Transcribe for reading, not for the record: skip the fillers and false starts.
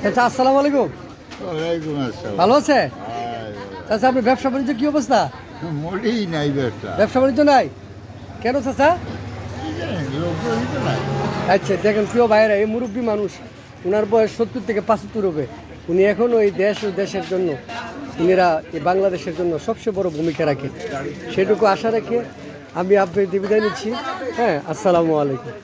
আচ্ছা, আসসালামু আলাইকুম। ওয়ালাইকুম আসসালাম। ভালো আছে? চাচা, আপনি ব্যবসা বাণিজ্য কি অবস্থা? মোটেই নাই ব্যবসা। ব্যবসা বাণিজ্য নাই কেন চাচা? লোকজনই তো নাই। আচ্ছা, দেখেন প্রিয় ভাইয়েরা, এই মুরব্বী মানুষ, ওনার বয়স 70 থেকে 75 হবে। উনি এখন ওই দেশ ও দেশের জন্য, উনিরা এই বাংলাদেশের জন্য সবচেয়ে বড় ভূমিকা রাখে। সেটুকু আশা রেখে আমি আপনাকে বিদায় নিচ্ছি। হ্যাঁ, আসসালামু আলাইকুম।